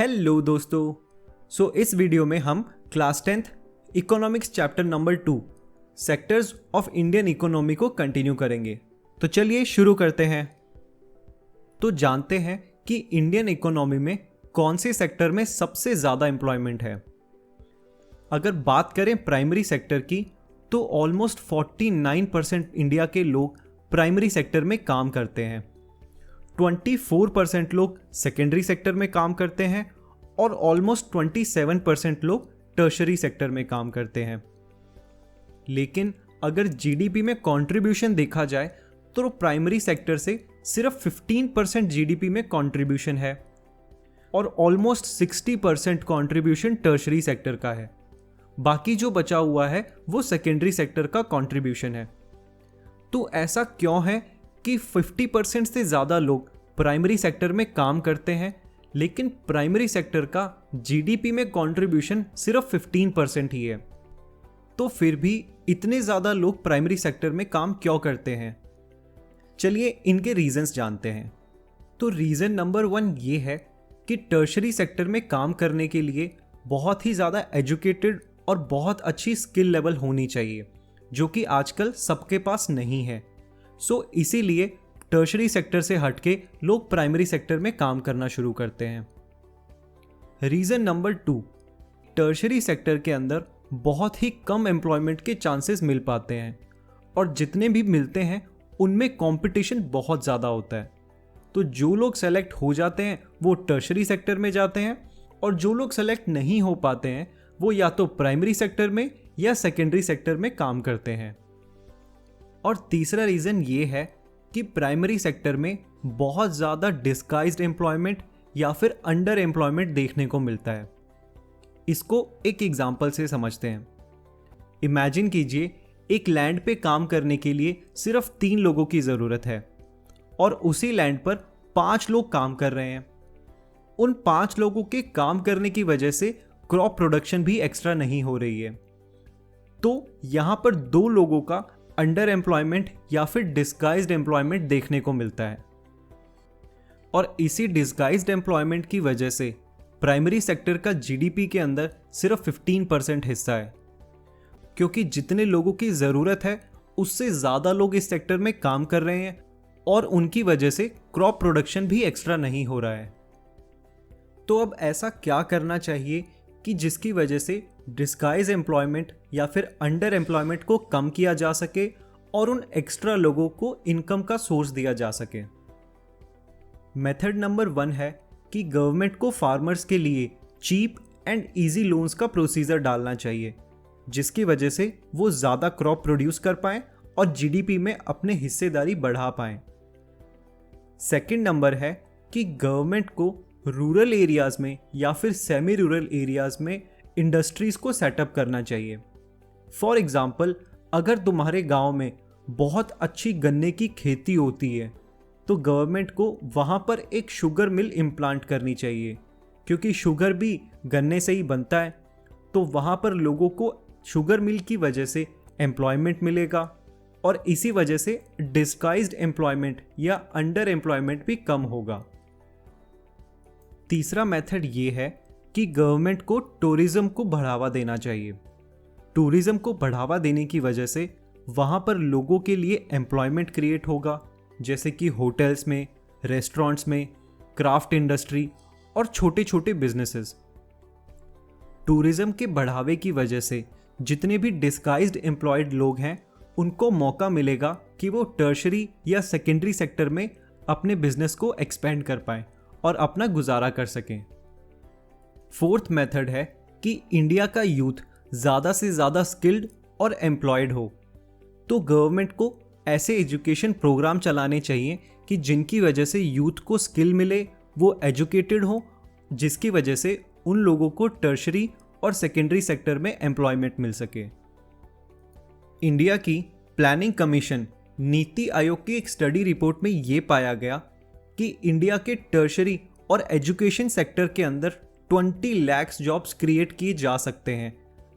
Hello दोस्तों। इस video में हम class 10th economics chapter number 2 sectors of Indian economy को कंटिन्यू करेंगे। तो चलिए शुरू करते हैं। तो जानते हैं कि इंडियन इकोनॉमी में कौन से सेक्टर में सबसे ज़्यादा एम्प्लॉयमेंट है। अगर बात करें प्राइमरी सेक्टर की तो ऑलमोस्ट 49% इंडिया के लोग प्राइमरी सेक्टर में काम करते हैं, 24% लोग सेकेंडरी सेक्टर में काम करते हैं और ऑलमोस्ट 27% लोग टर्शरी सेक्टर में काम करते हैं। लेकिन अगर जीडीपी में कंट्रीब्यूशन देखा जाए तो प्राइमरी सेक्टर से सिर्फ 15% जीडीपी में कंट्रीब्यूशन है और ऑलमोस्ट 60% कंट्रीब्यूशन टर्शरी सेक्टर का है। बाकी जो बचा हुआ है वो सेकेंडरी सेक्टर का कंट्रीब्यूशन है। तो ऐसा क्यों है कि 50% से ज़्यादा लोग प्राइमरी सेक्टर में काम करते हैं लेकिन प्राइमरी सेक्टर का जीडीपी में कंट्रीब्यूशन सिर्फ 15% ही है। तो फिर भी इतने ज़्यादा लोग प्राइमरी सेक्टर में काम क्यों करते हैं? चलिए इनके रीजंस जानते हैं। तो रीज़न नंबर 1 ये है कि टर्शरी सेक्टर में काम करने के लिए बहुत ही ज़्यादा एजुकेटेड और बहुत अच्छी स्किल लेवल होनी चाहिए, जो कि आजकल सबके पास नहीं है। इसीलिए टर्शरी सेक्टर से हटके लोग प्राइमरी सेक्टर में काम करना शुरू करते हैं। रीज़न नंबर 2, टर्शरी सेक्टर के अंदर बहुत ही कम एम्प्लॉयमेंट के चांसेस मिल पाते हैं और जितने भी मिलते हैं उनमें कंपटीशन बहुत ज़्यादा होता है। तो जो लोग सेलेक्ट हो जाते हैं वो टर्शरी सेक्टर में जाते हैं और जो लोग सेलेक्ट नहीं हो पाते हैं वो या तो प्राइमरी सेक्टर में या सेकेंडरी सेक्टर में काम करते हैं। और तीसरा रीज़न ये है कि प्राइमरी सेक्टर में बहुत ज़्यादा डिस्गाइज्ड एम्प्लॉयमेंट या फिर अंडर एम्प्लॉयमेंट देखने को मिलता है। इसको एक एग्जांपल से समझते हैं। इमेजिन कीजिए एक लैंड पे काम करने के लिए सिर्फ 3 लोगों की ज़रूरत है और उसी लैंड पर 5 लोग काम कर रहे हैं। उन 5 लोगों के काम करने की वजह से क्रॉप प्रोडक्शन भी एक्स्ट्रा नहीं हो रही है। तो यहाँ पर 2 लोगों का अंडर एम्प्लॉयमेंट या फिर डिस्गाइज्ड एम्प्लॉयमेंट देखने को मिलता है और इसी डिस्गाइज्ड एम्प्लॉयमेंट की वजह से प्राइमरी सेक्टर का जीडीपी के अंदर सिर्फ 15% हिस्सा है, क्योंकि जितने लोगों की ज़रूरत है उससे ज़्यादा लोग इस सेक्टर में काम कर रहे हैं और उनकी वजह से क्रॉप प्रोडक्शन भी एक्स्ट्रा नहीं हो रहा है। तो अब ऐसा क्या करना चाहिए कि जिसकी वजह से डिस्गाइज एम्प्लॉयमेंट या फिर अंडर एम्प्लॉयमेंट को कम किया जा सके और उन एक्स्ट्रा लोगों को इनकम का सोर्स दिया जा सके। मेथड नंबर 1 है कि गवर्नमेंट को फार्मर्स के लिए चीप एंड इजी लोन्स का प्रोसीजर डालना चाहिए, जिसकी वजह से वो ज़्यादा क्रॉप प्रोड्यूस कर पाएँ और जीडीपी में अपने हिस्सेदारी बढ़ा पाएँ। सेकंड नंबर है कि गवर्नमेंट को रूरल एरियाज़ में या फिर सेमी रूरल एरियाज़ में इंडस्ट्रीज़ को सेटअप करना चाहिए। फॉर एग्ज़ाम्पल, अगर तुम्हारे गांव में बहुत अच्छी गन्ने की खेती होती है तो गवर्नमेंट को वहां पर एक शुगर मिल इम्प्लांट करनी चाहिए, क्योंकि शुगर भी गन्ने से ही बनता है। तो वहां पर लोगों को शुगर मिल की वजह से एम्प्लॉयमेंट मिलेगा और इसी वजह से डिस्गाइज्ड एम्प्लॉयमेंट या अंडर एम्प्लॉयमेंट भी कम होगा। तीसरा मेथड ये है कि गवर्नमेंट को टूरिज्म को बढ़ावा देना चाहिए। टूरिज्म को बढ़ावा देने की वजह से वहाँ पर लोगों के लिए एम्प्लॉयमेंट क्रिएट होगा, जैसे कि होटल्स में, रेस्टोरेंट्स में, क्राफ्ट इंडस्ट्री और छोटे छोटे बिजनेसेस। टूरिज्म के बढ़ावे की वजह से जितने भी डिस्गाइज्ड एम्प्लॉयड लोग हैं उनको मौका मिलेगा कि वो टर्शरी या सेकेंडरी सेक्टर में अपने बिजनेस को एक्सपेंड कर पाएँ और अपना गुजारा कर सकें। फोर्थ मेथड है कि इंडिया का यूथ ज़्यादा से ज़्यादा स्किल्ड और एम्प्लॉयड हो। तो गवर्नमेंट को ऐसे एजुकेशन प्रोग्राम चलाने चाहिए कि जिनकी वजह से यूथ को स्किल मिले, वो एजुकेटेड हो, जिसकी वजह से उन लोगों को टर्शरी और सेकेंडरी सेक्टर में एम्प्लॉयमेंट मिल सके। इंडिया की प्लानिंग कमीशन नीति आयोग की एक स्टडी रिपोर्ट में ये पाया गया कि इंडिया के टर्शरी और एजुकेशन सेक्टर के अंदर 20 लाख जॉब्स क्रिएट किए जा सकते हैं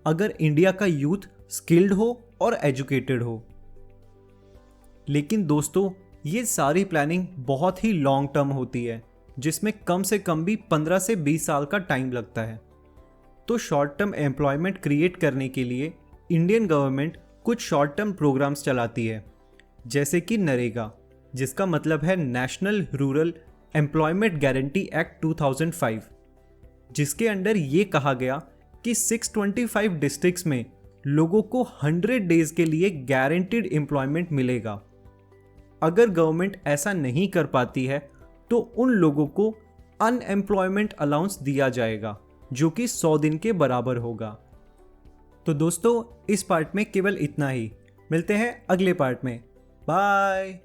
अगर इंडिया का यूथ स्किल्ड हो और एजुकेटेड हो। लेकिन दोस्तों, ये सारी प्लानिंग बहुत ही लॉन्ग टर्म होती है, जिसमें कम से कम भी 15 से 20 साल का टाइम लगता है। तो शॉर्ट टर्म एम्प्लॉयमेंट क्रिएट करने के लिए इंडियन गवर्नमेंट कुछ शॉर्ट टर्म प्रोग्राम्स चलाती है, जैसे कि नरेगा, जिसका मतलब है national rural employment guarantee act 2005, जिसके अंडर ये कहा गया कि 625 डिस्ट्रिक्ट्स में लोगों को 100 डेज के लिए गारंटीड एम्प्लॉयमेंट मिलेगा। अगर गवर्नमेंट ऐसा नहीं कर पाती है तो उन लोगों को अनएम्प्लॉयमेंट अलाउंस दिया जाएगा, जो कि 100 दिन के बराबर होगा। तो दोस्तों, इस पार्ट में केवल इतना ही। मिलते हैं अगले पार्ट में। बाय।